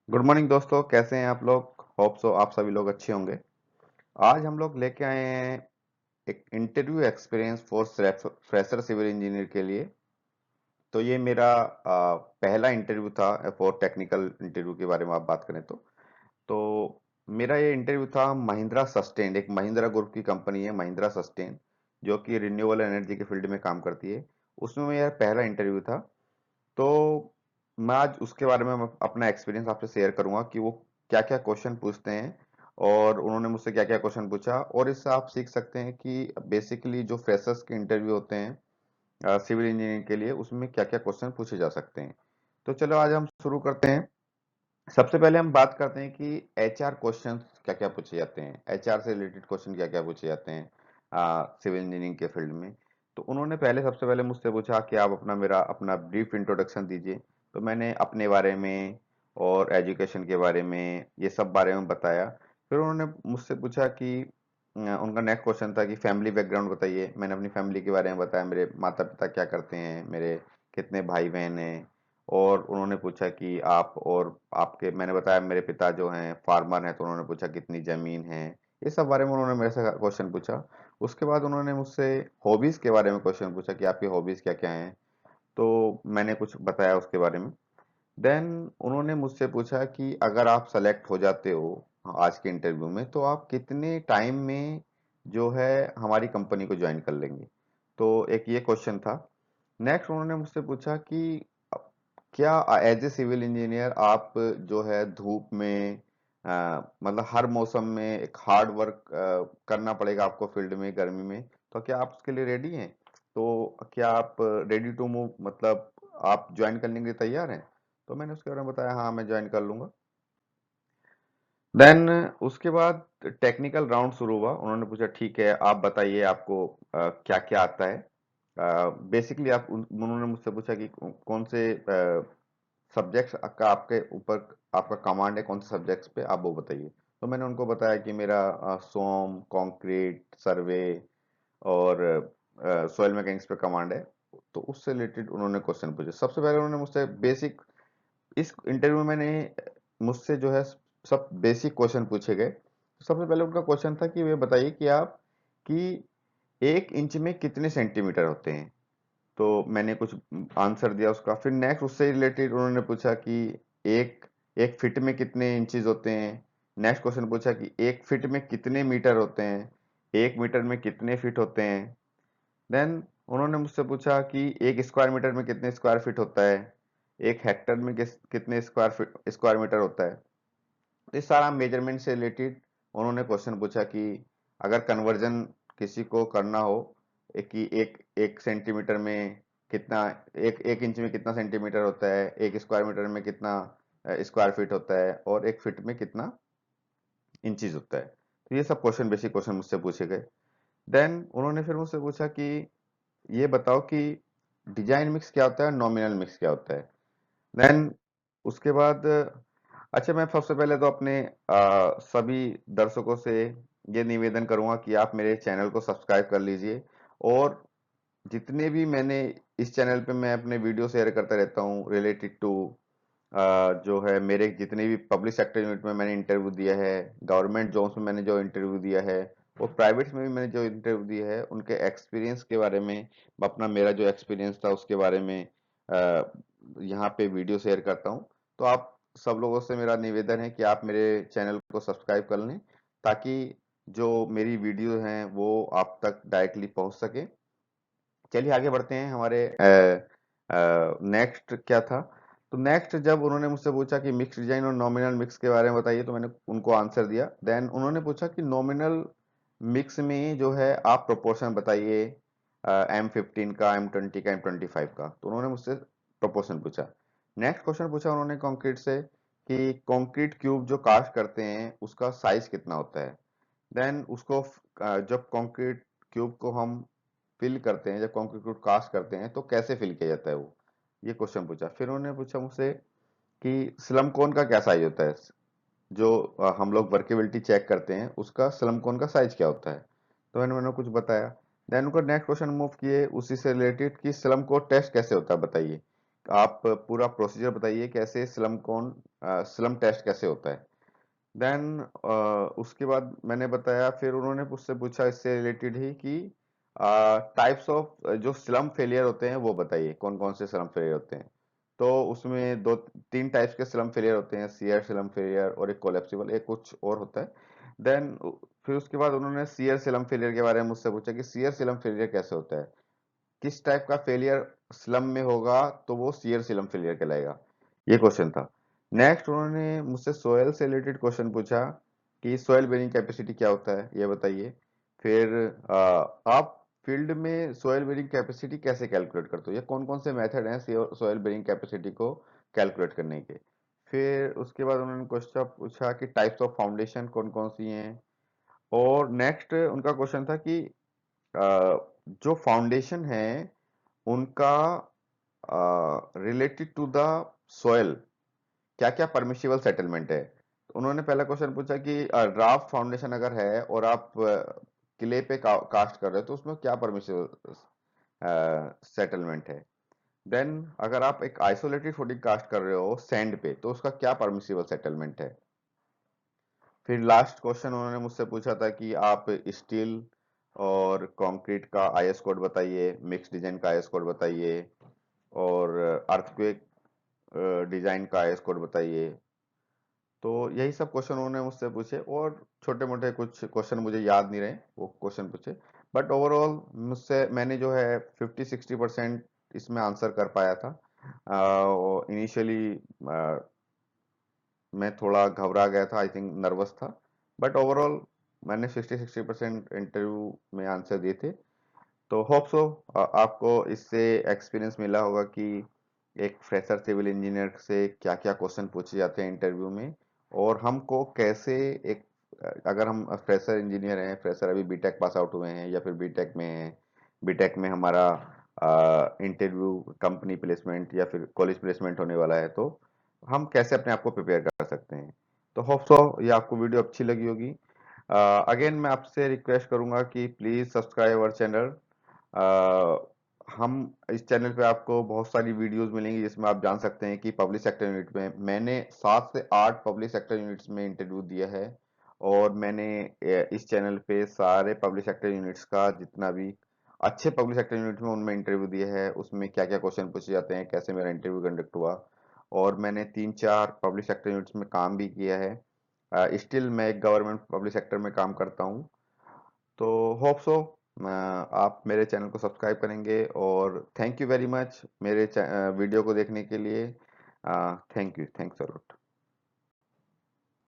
Good morning दोस्तों, कैसे हैं आप लोग। होप सो आप सभी लोग अच्छे होंगे। आज हम लोग लेके आए हैं एक interview experience for fresher civil engineer के लिए। तो ये मेरा पहला इंटरव्यू था फॉर टेक्निकल इंटरव्यू के बारे में आप बात करें तो मेरा ये इंटरव्यू था महिंद्रा सस्टेन, एक महिंद्रा ग्रुप की कंपनी है महिंद्रा सस्टेन, जो कि रिन्यूएबल एनर्जी के फील्ड में काम करती है। उसमें मेरा पहला इंटरव्यू था। तो मैं आज उसके बारे में मैं अपना एक्सपीरियंस आपसे शेयर करूंगा कि वो क्या क्या क्वेश्चन पूछते हैं और उन्होंने मुझसे क्या क्या क्वेश्चन पूछा, और इससे आप सीख सकते हैं कि बेसिकली जो फ्रेशर्स के इंटरव्यू होते हैं सिविल इंजीनियरिंग के लिए, उसमें क्या क्या क्वेश्चन पूछे जा सकते हैं। तो चलो आज हम शुरू करते हैं। सबसे पहले हम बात करते हैं कि एचआर क्वेश्चन क्या क्या पूछे जाते हैं, एचआर से रिलेटेड क्वेश्चन क्या क्या पूछे जाते हैं सिविल इंजीनियरिंग के फील्ड में। तो उन्होंने सबसे पहले मुझसे पूछा कि आप अपना ब्रीफ इंट्रोडक्शन दीजिए। तो मैंने अपने बारे में और एजुकेशन के बारे में ये सब बारे में बताया। फिर उन्होंने मुझसे पूछा कि उनका नेक्स्ट क्वेश्चन था कि फैमिली बैकग्राउंड बताइए। मैंने अपनी फैमिली के बारे में बताया, मेरे माता पिता क्या करते हैं, मेरे कितने भाई बहन हैं। और उन्होंने पूछा कि आप और आपके, मैंने बताया मेरे पिता जो हैं फार्मर हैं, तो उन्होंने पूछा कितनी जमीन है। ये सब बारे में उन्होंने मेरे से क्वेश्चन पूछा। उसके बाद उन्होंने मुझसे हॉबीज के बारे में क्वेश्चन पूछा कि आपकी हॉबीज क्या क्या हैं। तो मैंने कुछ बताया उसके बारे में। देन उन्होंने मुझसे पूछा कि अगर आप सेलेक्ट हो जाते हो आज के इंटरव्यू में, तो आप कितने टाइम में जो है हमारी कंपनी को ज्वाइन कर लेंगे। तो एक ये क्वेश्चन था। नेक्स्ट उन्होंने मुझसे पूछा कि क्या एज ए सिविल इंजीनियर आप जो है धूप में मतलब हर मौसम में एक हार्ड वर्क करना पड़ेगा आपको फील्ड में गर्मी में, तो क्या आप उसके लिए रेडी हैं। तो क्या आप रेडी टू मूव, मतलब आप ज्वाइन करने के लिए तैयार हैं। तो मैंने उसके बारे में बताया हाँ मैं ज्वाइन कर लूंगा। देन उसके बाद टेक्निकल राउंड शुरू हुआ। उन्होंने पूछा ठीक है आप बताइए आपको क्या क्या आता है। बेसिकली उन्होंने मुझसे पूछा कि कौन से सब्जेक्ट्स का आपके ऊपर आपका कमांड है, कौन से सब्जेक्ट्स पे आप वो बताइए। तो मैंने उनको बताया कि मेरा सोम कंक्रीट सर्वे और सॉइल मैकेनिक्स पे कमांड है। तो उससे रिलेटेड उन्होंने क्वेश्चन पूछे। सबसे पहले उन्होंने मुझसे बेसिक, इस इंटरव्यू में मैंने मुझसे जो है सब बेसिक क्वेश्चन पूछे गए। सबसे पहले उनका क्वेश्चन था कि वे बताइए कि आप कि 1 इंच में कितने सेंटीमीटर होते हैं। तो मैंने कुछ आंसर दिया उसका। फिर नेक्स्ट उससे रिलेटेड उन्होंने पूछा कि एक एक फीट में कितने इंचेस होते हैं। नेक्स्ट क्वेश्चन पूछा कि 1 फीट में कितने मीटर होते हैं, 1 मीटर में कितने फीट होते हैं। देन उन्होंने मुझसे पूछा कि 1 स्क्वायर मीटर में कितने स्क्वायर फीट होता है, 1 हेक्टर में कितने स्क्वायर मीटर होता है। तो ये सारा मेजरमेंट से रिलेटेड उन्होंने क्वेश्चन पूछा कि अगर कन्वर्जन किसी को करना हो, कि एक एक सेंटीमीटर में कितना, एक एक इंच में कितना सेंटीमीटर होता है, 1 स्क्वायर मीटर में कितना स्क्वायर फीट होता है, और 1 फीट में कितना इंचज होता है। तो ये सब क्वेश्चन, बेसिक क्वेश्चन मुझसे पूछे गए। देन उन्होंने फिर मुझसे पूछा कि ये बताओ कि डिजाइन मिक्स क्या होता है, नॉमिनल मिक्स क्या होता है। देन उसके बाद अच्छा, मैं सबसे पहले तो अपने सभी दर्शकों से ये निवेदन करूंगा कि आप मेरे चैनल को सब्सक्राइब कर लीजिए। और जितने भी मैंने इस चैनल पे मैं अपने वीडियो शेयर करता रहता हूँ रिलेटेड टू जो है मेरे जितने भी पब्लिक सेक्टर यूनिट में मैंने इंटरव्यू दिया है, गवर्नमेंट जॉब्स में मैंने जो इंटरव्यू दिया है, और प्राइवेट में भी मैंने जो इंटरव्यू दिया है, उनके एक्सपीरियंस के बारे में, अपना मेरा जो एक्सपीरियंस था उसके बारे में यहाँ पे वीडियो शेयर करता हूँ। तो आप सब लोगों से मेरा निवेदन है कि आप मेरे चैनल को सब्सक्राइब कर लें, ताकि जो मेरी वीडियो हैं वो आप तक डायरेक्टली पहुँच सके। चलिए आगे बढ़ते हैं। हमारे नेक्स्ट क्या था। तो नेक्स्ट जब उन्होंने मुझसे पूछा कि मिक्स डिजाइन और नॉमिनल मिक्स के बारे में बताइए, तो मैंने उनको आंसर दिया। देन उन्होंने पूछा कि नॉमिनल मिक्स में जो है आप प्रोपोर्शन बताइए, M15 का, M20 का, M25 का। तो उन्होंने मुझसे प्रोपोर्शन पूछा। नेक्स्ट क्वेश्चन पूछा उन्होंने कंक्रीट से कि कंक्रीट क्यूब जो कास्ट करते हैं उसका साइज कितना होता है। देन उसको जब कंक्रीट क्यूब को हम फिल करते हैं, जब कंक्रीट क्यूब कास्ट करते हैं, तो कैसे फिल किया जाता है वो, ये क्वेश्चन पूछा। फिर उन्होंने पूछा मुझसे कि स्लम कोन का क्या साइज होता है, जो हम लोग वर्केबिलिटी चेक करते हैं उसका स्लम कोन का साइज क्या होता है। तो मैंने कुछ बताया। देन उनको नेक्स्ट क्वेश्चन मूव किए उसी से रिलेटेड कि स्लम कोन टेस्ट कैसे होता है बताइए। आप पूरा प्रोसीजर बताइए कैसे स्लम टेस्ट कैसे होता है। देन उसके बाद मैंने बताया, फिर उन्होंने मुझसे पूछा इससे रिलेटेड ही कि टाइप्स ऑफ जो स्लम फेलियर होते हैं वो बताइए, कौन कौन से स्लम फेलियर होते हैं। तो उसमें दो तीन टाइप्स के स्लम फेलियर होते हैं, सीयर स्लम फेलियर और एक कोलेप्सिबल, एक कुछ और होता है। देन फिर उसके बाद उन्होंने सीयर स्लम फेलियर के बारे में मुझसे पूछा कि सीयर स्लम फेलियर कैसे होता है, किस टाइप का फेलियर स्लम में होगा तो वो सीयर स्लम फेलियर कहलाएगा। ये क्वेश्चन था। नेक्स्ट उन्होंने मुझसे सोयल से रिलेटेड क्वेश्चन पूछा कि सोयल बेरिंग कैपेसिटी क्या होता है, ये बताइए। फिर आप फील्ड में सोयल बेरिंग कैपेसिटी कैसे कैलकुलेट करते हो, या कौन कौन से मेथड हैं सोयल बेरिंग कैपेसिटी को कैलकुलेट करने के। फिर उसके बाद उन्होंने क्वेश्चन पूछा कि टाइप्स ऑफ फाउंडेशन कौन कौन सी हैं। और नेक्स्ट उनका क्वेश्चन था कि जो फाउंडेशन है उनका रिलेटेड टू द सॉइल क्या क्या परमिशिबल सेटलमेंट है। तो उन्होंने पहला क्वेश्चन पूछा कि ड्राफ्ट फाउंडेशन अगर है और आप किले पे कास्ट कर रहे हो तो उसमें क्या परमिशिबल सेटलमेंट है। देन अगर आप एक आइसोलेटेड फुटिंग कास्ट कर रहे हो सैंड पे तो उसका क्या परमिशिबल सेटलमेंट है। फिर लास्ट क्वेश्चन उन्होंने मुझसे पूछा था कि आप स्टील और कंक्रीट का आईएस कोड बताइए, मिक्स डिजाइन का आईएस कोड बताइए, और अर्थक्वेक डिजाइन का आईएस कोड बताइए। तो यही सब क्वेश्चन उन्होंने मुझसे पूछे, और छोटे मोटे कुछ क्वेश्चन मुझे याद नहीं रहे वो क्वेश्चन पूछे। बट ओवरऑल मुझसे मैंने जो है 50-60% इसमें आंसर कर पाया था। इनिशियली मैं थोड़ा घबरा गया था, आई थिंक नर्वस था। बट ओवरऑल मैंने 60-60% इंटरव्यू में आंसर दिए थे। तो होप सो आपको इससे एक्सपीरियंस मिला होगा कि एक फ्रेशर सिविल इंजीनियर से क्या क्या क्वेश्चन पूछे जाते हैं इंटरव्यू में, और हमको कैसे एक अगर हम फ्रेशर इंजीनियर हैं, फ्रेशर अभी बीटेक पास आउट हुए हैं या फिर बीटेक में हैं, बीटेक में हमारा इंटरव्यू कंपनी प्लेसमेंट या फिर कॉलेज प्लेसमेंट होने वाला है, तो हम कैसे अपने आप को प्रिपेयर कर सकते हैं। तो होप सो ये आपको वीडियो अच्छी लगी होगी। अगेन मैं आपसे रिक्वेस्ट करूंगा कि प्लीज़ सब्सक्राइब अवर चैनल। हम इस चैनल पे आपको बहुत सारी वीडियोस मिलेंगी जिसमें आप जान सकते हैं कि पब्लिक सेक्टर यूनिट में मैंने 7 से 8 पब्लिक सेक्टर यूनिट्स में इंटरव्यू दिया है। और मैंने इस चैनल पे सारे पब्लिक सेक्टर यूनिट्स का जितना भी अच्छे पब्लिक सेक्टर यूनिट में उनमें इंटरव्यू दिया है, उसमें क्या क्या क्वेश्चन पूछे जाते हैं, कैसे मेरा इंटरव्यू कंडक्ट हुआ। और मैंने 3-4 पब्लिक सेक्टर यूनिट्स में काम भी किया है। स्टिल मैं एक गवर्नमेंट पब्लिक सेक्टर में काम करता हूँ। तो होप सो आप मेरे चैनल को सब्सक्राइब करेंगे, और थैंक यू वेरी मच मेरे वीडियो को देखने के लिए। Thank you, thanks a lot.